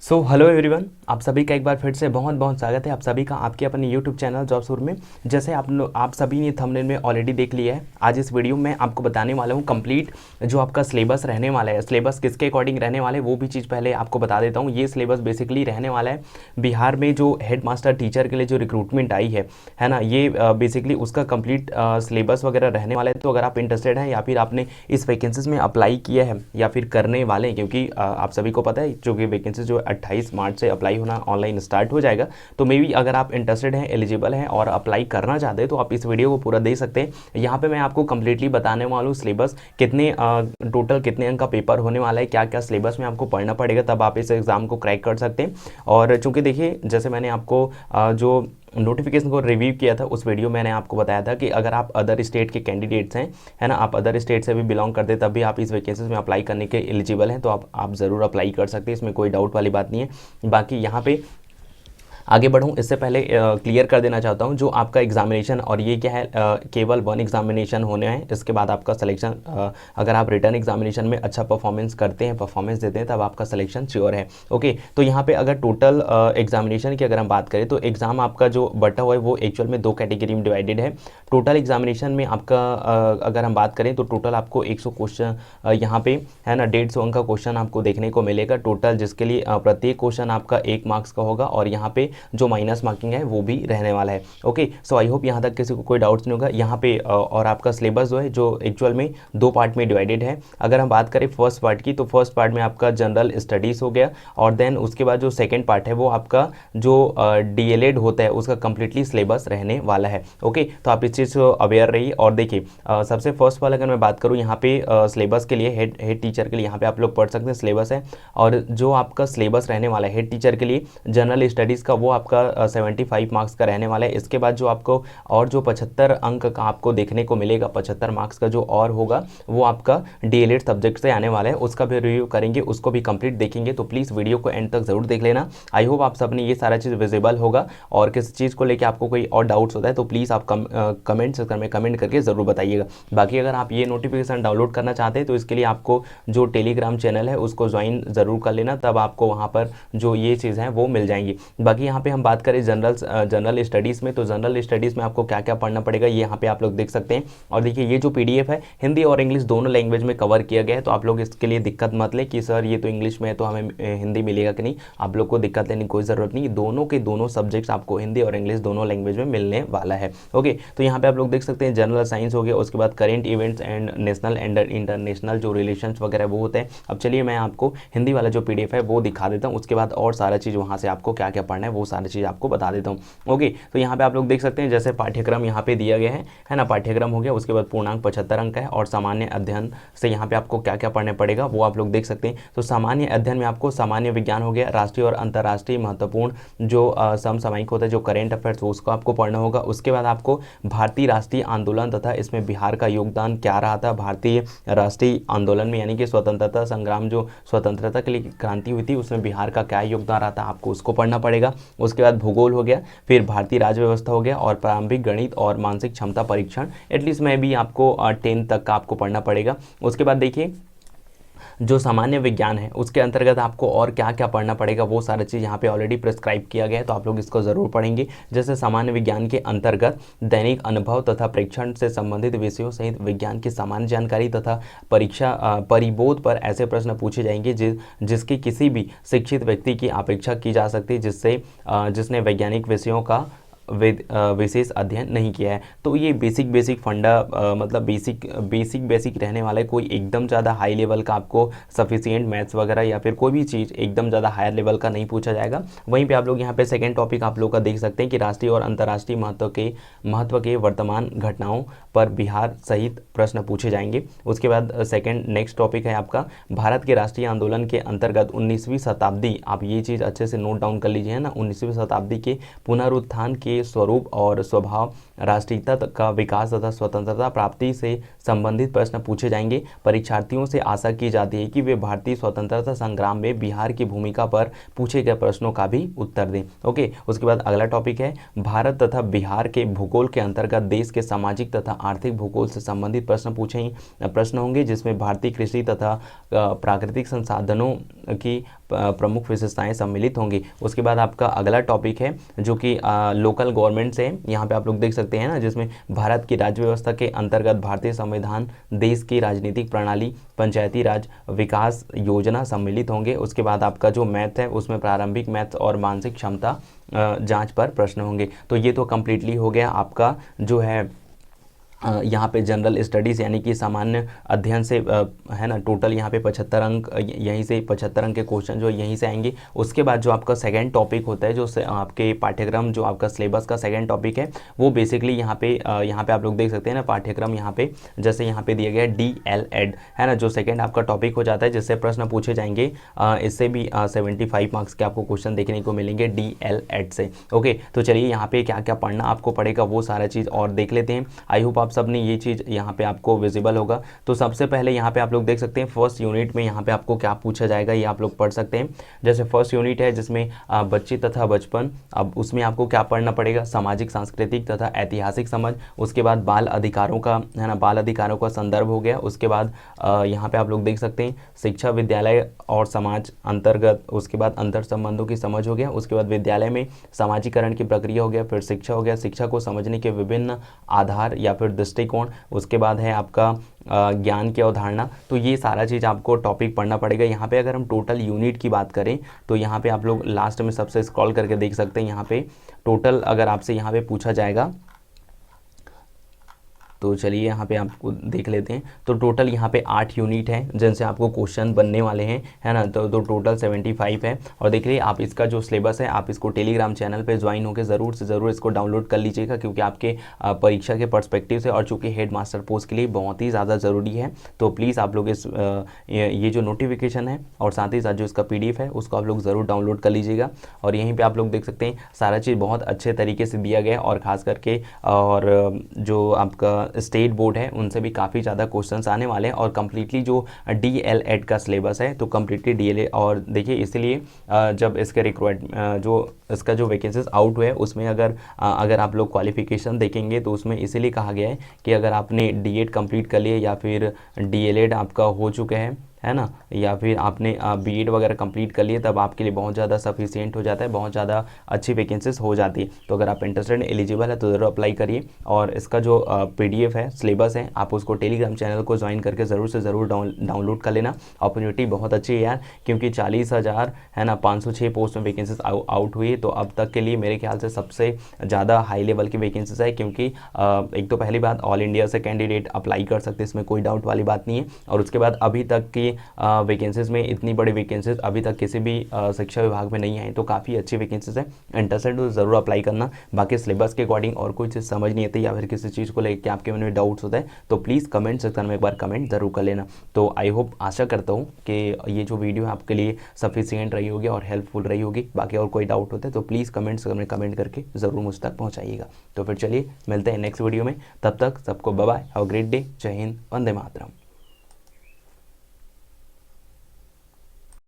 Hello everyone, आप सभी का एक बार फिर से बहुत बहुत स्वागत है आप सभी का आपके अपने यूट्यूब चैनल जॉब सुर में। जैसे आप सभी ने थंबनेल में ऑलरेडी देख लिया है, आज इस वीडियो में आपको बताने वाला हूँ कंप्लीट जो आपका सिलेबस रहने वाला है। सिलेबस किसके अकॉर्डिंग रहने वाला है वो भी चीज़ पहले आपको बता देता हूँ। ये सिलेबस बेसिकली रहने वाला है बिहार में जो हेड मास्टर टीचर के लिए जो रिक्रूटमेंट आई है ना, ये बेसिकली उसका कंप्लीट सिलेबस वगैरह रहने वाला है। तो अगर आप इंटरेस्टेड हैं या फिर आपने इस वैकेंसीज में अप्लाई किया है या फिर करने वाले हैं, क्योंकि आप सभी को पता है जो कि वैकेंसी जो 28 मार्च से अप्लाई होना ऑनलाइन स्टार्ट हो जाएगा। तो मे बी अगर आप इंटरेस्टेड हैं, एलिजिबल हैं और अप्लाई करना चाहते हैं तो आप इस वीडियो को पूरा देख सकते हैं। यहाँ पे मैं आपको कंप्लीटली बताने वाला हूँ सिलेबस कितने टोटल कितने अंक का पेपर होने वाला है, क्या क्या सिलेबस में आपको पढ़ना पड़ेगा, तब आप इस एग्ज़ाम को क्रैक कर सकते हैं। और चूँकि देखिए, जैसे मैंने आपको जो नोटिफिकेशन को रिव्यू किया था उस वीडियो मैंने आपको बताया था कि अगर आप अदर स्टेट के कैंडिडेट्स हैं, है ना, आप अदर स्टेट से भी बिलोंग करते हैं, तब भी आप इस वैकेंसीज में अप्लाई करने के एलिजिबल हैं, तो आप ज़रूर अप्लाई कर सकते हैं। इसमें कोई डाउट वाली बात नहीं है। बाकी यहाँ पे आगे बढ़ूँ इससे पहले क्लियर कर देना चाहता हूँ जो आपका एग्जामिनेशन, और ये क्या है, केवल 1 एग्जामिनेशन होने हैं। इसके बाद आपका सिलेक्शन, अगर आप रिटर्न एग्जामिनेशन में अच्छा परफॉर्मेंस करते हैं, परफॉर्मेंस देते हैं, तब आपका सिलेक्शन श्योर है। ओके, तो यहाँ पे अगर टोटल एग्जामिनेशन की अगर हम बात करें तो एग्ज़ाम आपका जो बटा हुआ है वो एक्चुअल में 2 कैटेगरी में डिवाइडेड है। टोटल एग्जामिनेशन में आपका अगर हम बात करें तो टोटल आपको 100 क्वेश्चन यहाँ पे, है ना, 150 अंक का क्वेश्चन आपको देखने को मिलेगा टोटल, जिसके लिए प्रत्येक क्वेश्चन आपका 1 मार्क्स का होगा और यहाँ पे जो माइनस मार्किंग है वो भी रहने वाला है। ओके, सो आई होप यहाँ तक किसी को कोई डाउट्स नहीं होगा। यहाँ पे और आपका सिलेबस जो है जो एक्चुअल में 2 पार्ट में डिवाइडेड है। अगर हम बात करें फर्स्ट पार्ट की, तो फर्स्ट पार्ट में आपका जनरल स्टडीज़ हो गया, और देन उसके बाद जो सेकेंड पार्ट है वो आपका जो डीएलएड होता है उसका कंप्लीटली सिलेबस रहने वाला है। ओके, तो आप इस चीज़ से अवेयर रहिए। और देखिए, सबसे फर्स्ट वाला अगर मैं बात करूँ यहाँ पे सिलेबस के लिए, हेड टीचर के लिए यहाँ पे आप लोग पढ़ सकते हैं सिलेबस है। और जो आपका सिलेबस रहने वाला है हेड टीचर के लिए जनरल स्टडीज़ का, वो आपका 75 मार्क्स का रहने वाला है। इसके बाद जो आपको और जो 75 अंक का आपको देखने को मिलेगा, 75 मार्क्स का जो और होगा वो आपका डीएलएड सब्जेक्ट से आने वाला है। उसका भी रिव्यू करेंगे, उसको भी कंप्लीट देखेंगे। तो प्लीज़ वीडियो को एंड तक जरूर देख लेना। आई होप आप सबने ये सारा चीज़ विजिबल होगा, और किसी चीज़ को लेकर आपको कोई और डाउट्स होता है तो प्लीज़ आप कमेंट सेक्शन में कमेंट करके ज़रूर बताइएगा। बाकी अगर आप ये नोटिफिकेशन डाउनलोड करना चाहते हैं तो इसके लिए आपको जो टेलीग्राम चैनल है उसको ज्वाइन ज़रूर कर लेना, तब आपको वहाँ पर जो ये चीज़ है वो मिल जाएंगी। बाकी यहाँ पे हम बात करें जनरल स्टडीज़ में, तो जनरल स्टडीज़ में आपको क्या क्या पढ़ना पड़ेगा ये यहाँ पे आप लोग देख सकते हैं। और देखिए, ये जो पीडीएफ है हिंदी और इंग्लिश दोनों लैंग्वेज में कवर किया गया है, तो आप लोग इसके लिए दिक्कत मत लें कि सर ये तो इंग्लिश में है तो हमें हिंदी मिलेगा कि नहीं। आप लोग को दिक्कत लेने की कोई ज़रूरत नहीं, दोनों के दोनों सब्जेक्ट्स आपको हिंदी और इंग्लिश दोनों लैंग्वेज में मिलने वाला है। ओके, तो यहाँ पे आप लोग देख सकते हैं जनरल साइंस हो गया, उसके बाद current events and national and international जो रिलेशन वगैरह वो होते हैं। अब चलिए मैं आपको हिंदी वाला जो पीडीएफ है वो दिखा देता हूँ, उसके बाद और सारा चीज़ वहाँ से आपको क्या क्या पढ़ना है वो सारी चीज़ आपको बता देता हूँ। ओके, तो यहाँ पे आप लोग देख सकते हैं जैसे पाठ्यक्रम यहाँ पे दिया गया है ना, पाठ्यक्रम हो गया, उसके बाद पूर्णांक 75 अंक है, और सामान्य अध्ययन से यहाँ पे आपको क्या क्या पढ़ने पड़ेगा वो आप लोग देख सकते हैं। तो सामान्य अध्ययन में आपको सामान्य विज्ञान हो गया, राष्ट्रीय और अंतर्राष्ट्रीय महत्वपूर्ण जो समसामयिक होता है, जो करेंट अफेयर्स, उसको आपको पढ़ना होगा। उसके बाद आपको भारतीय राष्ट्रीय आंदोलन तथा इसमें बिहार का योगदान क्या रहा था, भारतीय राष्ट्रीय आंदोलन में, यानी कि स्वतंत्रता संग्राम, जो स्वतंत्रता के लिए क्रांति हुई थी उसमें बिहार का क्या योगदान रहा था, आपको उसको पढ़ना पड़ेगा। उसके बाद भूगोल हो गया, फिर भारतीय राज्य व्यवस्था हो गया, और प्रारंभिक गणित और मानसिक क्षमता परीक्षण, एटलीस्ट में भी आपको 10 तक का आपको पढ़ना पड़ेगा। उसके बाद देखिए, जो सामान्य विज्ञान है उसके अंतर्गत आपको और क्या क्या पढ़ना पड़ेगा वो सारा चीज़ यहाँ पे ऑलरेडी प्रिस्क्राइब किया गया है, तो आप लोग इसको ज़रूर पढ़ेंगे। जैसे सामान्य विज्ञान के अंतर्गत दैनिक अनुभव तथा प्रेक्षण से संबंधित विषयों सहित विज्ञान की सामान्य जानकारी तथा परीक्षा परिबोध पर ऐसे प्रश्न पूछे जाएंगे जिसकी किसी भी शिक्षित व्यक्ति की अपेक्षा की जा सकती है, जिसने वैज्ञानिक विषयों का विशेष अध्ययन नहीं किया है। तो ये बेसिक फंडा, मतलब बेसिक रहने वाला है। कोई एकदम ज़्यादा हाई लेवल का आपको सफिशिएंट मैथ्स वगैरह या फिर कोई भी चीज़ एकदम ज़्यादा हायर लेवल का नहीं पूछा जाएगा। वहीं पे आप लोग यहाँ पे सेकंड टॉपिक आप लोग का देख सकते हैं कि राष्ट्रीय और अंतर्राष्ट्रीय महत्व के वर्तमान घटनाओं पर बिहार सहित प्रश्न पूछे जाएंगे। उसके बाद सेकेंड नेक्स्ट टॉपिक है आपका भारत के राष्ट्रीय आंदोलन के अंतर्गत 19वीं शताब्दी, आप ये चीज़ अच्छे से नोट डाउन कर लीजिए, है ना, 19वीं शताब्दी के पुनरुत्थान के के स्वरूप और स्वभाव, राष्ट्रीयता का विकास तथा स्वतंत्रता प्राप्ति से संबंधित प्रश्न पूछे जाएंगे। परीक्षार्थियों से आशा की जाती है कि वे भारतीय स्वतंत्रता संग्राम में बिहार की भूमिका पर पूछे गए प्रश्नों का भी उत्तर दें। ओके, उसके बाद अगला टॉपिक है भारत तथा बिहार के भूगोल के अंतर्गत देश के सामाजिक तथा आर्थिक भूगोल से संबंधित प्रश्न होंगे, जिसमें भारतीय कृषि तथा प्राकृतिक संसाधनों की प्रमुख विशेषताएं सम्मिलित होंगी। उसके बाद आपका अगला टॉपिक है जो कि लोकल गवर्नमेंट से, यहाँ पे आप लोग देख सकते हैं ना, जिसमें भारत की राज्य व्यवस्था के अंतर्गत भारतीय संविधान, देश की राजनीतिक प्रणाली, पंचायती राज विकास योजना सम्मिलित होंगे। उसके बाद आपका जो मैथ है उसमें प्रारंभिक मैथ और मानसिक क्षमता जांच पर प्रश्न होंगे। तो ये तो कम्प्लीटली हो गया आपका जो है यहाँ पे जनरल स्टडीज़ यानी कि सामान्य अध्ययन से है ना। टोटल यहाँ पे 75 अंक, यहीं से 75 अंक के क्वेश्चन जो यहीं से आएंगे। उसके बाद जो आपका सेकंड टॉपिक होता है, जो आपके पाठ्यक्रम, जो आपका सिलेबस का सेकंड टॉपिक है, वो बेसिकली यहाँ पे आप लोग देख सकते हैं ना पाठ्यक्रम, यहाँ पे जैसे यहाँ पे दिया गया है DL.Ed है ना, जो सेकेंड आपका टॉपिक हो जाता है, जिससे प्रश्न पूछे जाएंगे। इससे भी 75 मार्क्स के आपको क्वेश्चन देखने को मिलेंगे DL.Ed से। ओके, तो चलिए यहाँ पे क्या क्या पढ़ना आपको पड़ेगा वो सारा चीज़ और देख लेते हैं। आई होप आप सब ने ये चीज़ यहाँ पे आपको विजिबल होगा। तो सबसे पहले यहाँ पे आप लोग देख सकते हैं फर्स्ट यूनिट में यहाँ पे आपको क्या पूछा जाएगा, ये आप लोग पढ़ सकते हैं। जैसे फर्स्ट यूनिट है जिसमें बच्चे तथा बचपन, अब उसमें आपको क्या पढ़ना पड़ेगा, सामाजिक, सांस्कृतिक तथा ऐतिहासिक समझ। उसके बाद बाल अधिकारों का है ना, बाल अधिकारों का संदर्भ हो गया। उसके बाद यहाँ पे आप लोग देख सकते हैं शिक्षा, विद्यालय और समाज अंतर्गत। उसके बाद अंतर संबंधों की समझ हो गया। उसके बाद विद्यालय में समाजीकरण की प्रक्रिया हो गया। फिर शिक्षा हो गया, शिक्षा को समझने के विभिन्न आधार या फिर दृष्टिकोण। उसके बाद है आपका ज्ञान की अवधारणा। तो ये सारा चीज़ आपको टॉपिक पढ़ना पड़ेगा। यहाँ पे अगर हम टोटल यूनिट की बात करें तो यहाँ पे आप लोग लास्ट में सबसे स्क्रॉल करके देख सकते हैं। यहाँ पे टोटल अगर आपसे यहाँ पे पूछा जाएगा तो चलिए यहाँ पे आपको देख लेते हैं। तो टोटल यहाँ पे 8 यूनिट हैं जिनसे आपको क्वेश्चन बनने वाले हैं, है ना। तो टोटल 75 है। और देखिए आप इसका जो सिलेबस है आप इसको टेलीग्राम चैनल पे ज्वाइन होकर ज़रूर से ज़रूर इसको डाउनलोड कर लीजिएगा, क्योंकि आपके परीक्षा के पर्सपेक्टिव से और चूँकि हेड मास्टर पोस्ट के लिए बहुत ही ज़्यादा ज़रूरी है। तो प्लीज़ आप लोग इस ये जो नोटिफिकेशन है और साथ ही साथ जो इसका PDF है उसको आप लोग ज़रूर डाउनलोड कर लीजिएगा। और यहीं पर आप लोग देख सकते हैं सारा चीज़ बहुत अच्छे तरीके से दिया गया है। और ख़ास करके और जो आपका स्टेट बोर्ड है उनसे भी काफ़ी ज़्यादा क्वेश्चंस आने वाले हैं। और कम्प्लीटली जो DL.Ed का सिलेबस है तो कम्प्लीटली DL और देखिए इसलिए जब इसके रिक्वायर्ड जो इसका जो वैकेंसीज आउट हुए उसमें अगर आप लोग क्वालिफिकेशन देखेंगे तो उसमें इसीलिए कहा गया है कि अगर आपने D.Ed कंप्लीट कर लिया या फिर DL.Ed आपका हो चुका है ना, या फिर आपने B.Ed वगैरह कंप्लीट कर लिए, तब आपके लिए बहुत ज़्यादा सफिशिएंट हो जाता है, बहुत ज़्यादा अच्छी वैकेंसीज हो जाती है। तो अगर आप इंटरेस्टेड एलिजिबल है तो ज़रूर अप्लाई करिए। और इसका जो PDF है, सिलेबस है, आप उसको टेलीग्राम चैनल को ज्वाइन करके ज़रूर से ज़रूर डाउनलोड कर लेना। अपॉर्चुनिटी बहुत अच्छी है यार, क्योंकि 40,000 है ना 506 पोस्ट में वैकेंसीज आउट हुई है। तो अब तक के लिए मेरे ख्याल से सबसे ज़्यादा हाई लेवल की वैकेंसीज है, क्योंकि एक तो पहली बात ऑल इंडिया से कैंडिडेट अप्लाई कर सकते हैं, इसमें कोई डाउट वाली बात नहीं है। और उसके बाद अभी तक की वैकेंसीज में इतनी बड़ी वैकेंसीज अभी तक किसी भी शिक्षा विभाग में नहीं आई, तो काफ़ी अच्छी वैकेंसीज है। इंटरेस्टेड तो ज़रूर अप्लाई करना। बाकी सिलेबस के अकॉर्डिंग और कोई चीज़ समझ नहीं आती या फिर किसी चीज़ को लेकर आपके मन में डाउट्स होता है तो प्लीज़ कमेंट सेक्शन में एक बार कमेंट ज़रूर कर लेना। तो आई होप, आशा करता हूँ कि ये जो वीडियो है आपके लिए सफिशिएंट रही होगी और हेल्पफुल रही होगी। बाकी और कोई डाउट होता है तो प्लीज़ कमेंट सेक्शन में कमेंट करके ज़रूर मुझ तक पहुँचाइएगा। तो फिर चलिए मिलते हैं नेक्स्ट वीडियो में, तब तक सबको bye bye, have a great day, जय हिंद, वंदे मातरम।